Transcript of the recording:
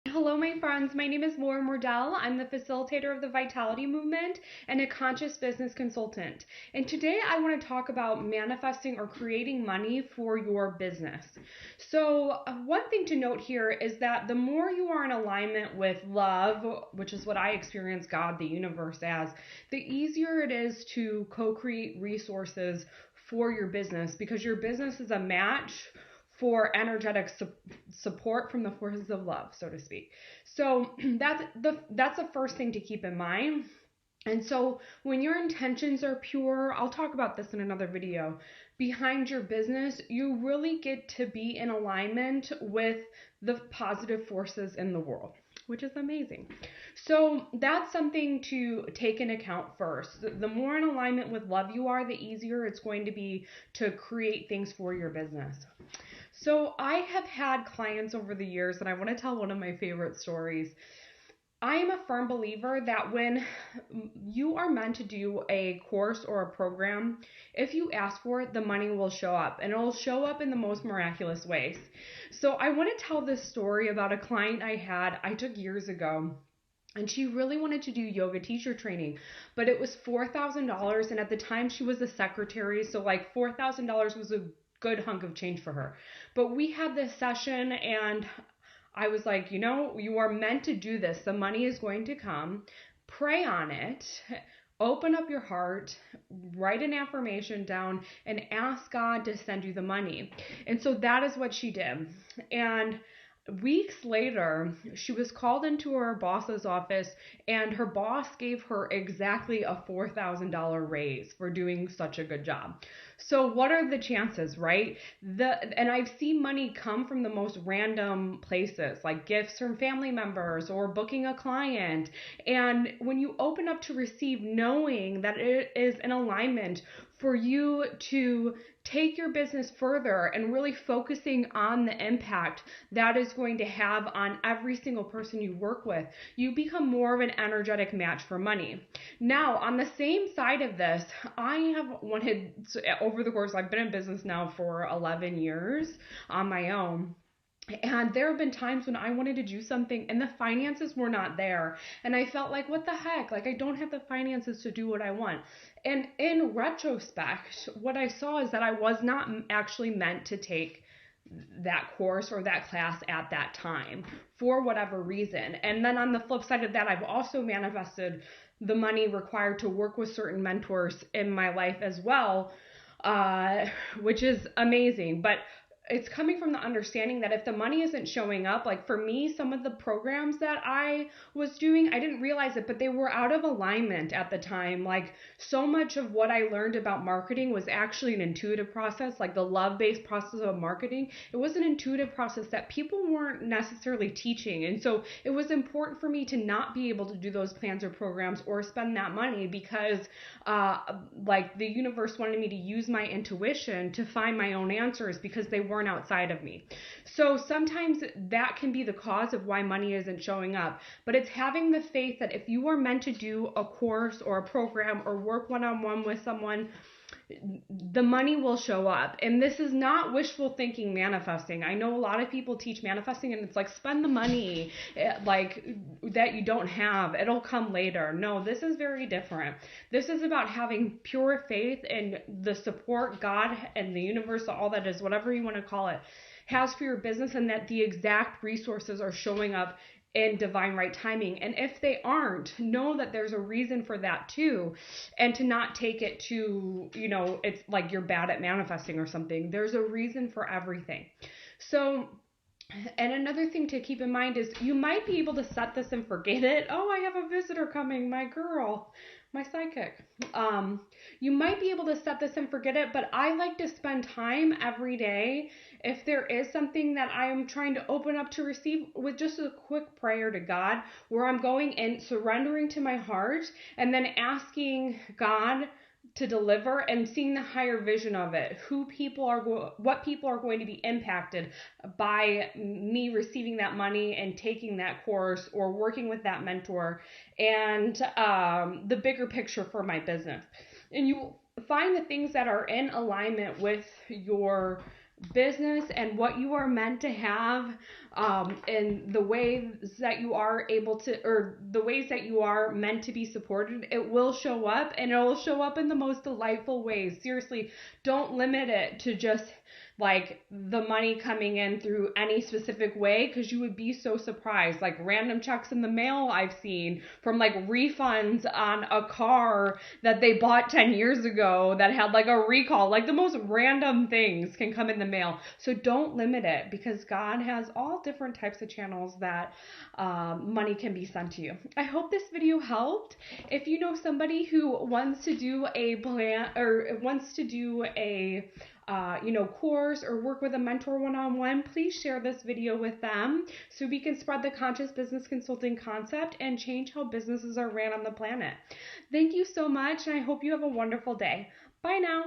Hello, my friends. My name is Laura Mordell. I'm the facilitator of the Vitality Movement and a conscious business consultant. And today I want to talk about manifesting or creating money for your business. So, one thing to note here is that the more you are in alignment with love, which is what I experience God, the universe as, the easier it is to co create resources for your business because your business is a match for energetic support from the forces of love, so to speak. So that's the first thing to keep in mind. And so when your intentions are pure, I'll talk about this in another video, behind your business, you really get to be in alignment with the positive forces in the world, which is amazing. So that's something to take into account first. The more in alignment with love you are, the easier it's going to be to create things for your business. So I have had clients over the years, and I want to tell one of my favorite stories. I am a firm believer that when you are meant to do a course or a program, if you ask for it, the money will show up, and it'll show up in the most miraculous ways. So I want to tell this story about a client I took years ago. And she really wanted to do yoga teacher training, but it was $4,000. And at the time, she was a secretary. So, like, $4,000 was a good hunk of change for her. But we had this session, and I was like, you are meant to do this. The money is going to come. Pray on it. Open up your heart, write an affirmation down, and ask God to send you the money. And so that is what she did. And weeks later, she was called into her boss's office, and her boss gave her exactly a $4,000 raise for doing such a good job. So what are the chances, right? And I've seen money come from the most random places, like gifts from family members or booking a client. And when you open up to receive, knowing that it is in alignment for you to take your business further and really focusing on the impact that is going to have on every single person you work with, you become more of an energetic match for money. Now, on the same side of this, I have wanted, over the course, I've been in business now for 11 years on my own. And there have been times when I wanted to do something and the finances were not there. And I felt like, what the heck? Like, I don't have the finances to do what I want. And in retrospect, what I saw is that I was not actually meant to take that course or that class at that time for whatever reason. And then on the flip side of that, I've also manifested the money required to work with certain mentors in my life as well, which is amazing. But it's coming from the understanding that if the money isn't showing up, like for me, some of the programs that I was doing, I didn't realize it, but they were out of alignment at the time. Like, so much of what I learned about marketing was actually an intuitive process, like the love-based process of marketing. It was an intuitive process that people weren't necessarily teaching. And so it was important for me to not be able to do those plans or programs or spend that money because like the universe wanted me to use my intuition to find my own answers because they weren't outside of me. So sometimes that can be the cause of why money isn't showing up. But it's having the faith that if you are meant to do a course or a program or work one-on-one with someone, the money will show up. And this is not wishful thinking manifesting. I know a lot of people teach manifesting and it's like, spend the money like that you don't have, it'll come later. No, this is very different. This is about having pure faith in the support God and the universe, all that is, whatever you want to call it, has for your business, and that the exact resources are showing up in divine right timing. And if they aren't, know that there's a reason for that too, and to not take it to, it's like you're bad at manifesting or something. There's a reason for everything. So, and another thing to keep in mind is you might be able to set this and forget it. Oh, I have a visitor coming, my girl, my psychic. You might be able to set this and forget it, but I like to spend time every day, if there is something that I am trying to open up to receive, with just a quick prayer to God, where I'm going in, surrendering to my heart, and then asking God to deliver and seeing the higher vision of it, what people are going to be impacted by me receiving that money and taking that course or working with that mentor, and the bigger picture for my business. And you find the things that are in alignment with your business and what you are meant to have, and the ways that you are able to, or the ways that you are meant to be supported, it will show up, and it will show up in the most delightful ways. Seriously, don't limit it to just like the money coming in through any specific way, because you would be so surprised. Like random checks in the mail I've seen from like refunds on a car that they bought 10 years ago that had like a recall. Like the most random things can come in the mail. So don't limit it, because God has all different types of channels that money can be sent to you. I hope this video helped. If you know somebody who wants to do a plan, or wants to do a course or work with a mentor one-on-one, please share this video with them so we can spread the conscious business consulting concept and change how businesses are ran on the planet. Thank you so much, and I hope you have a wonderful day. Bye now.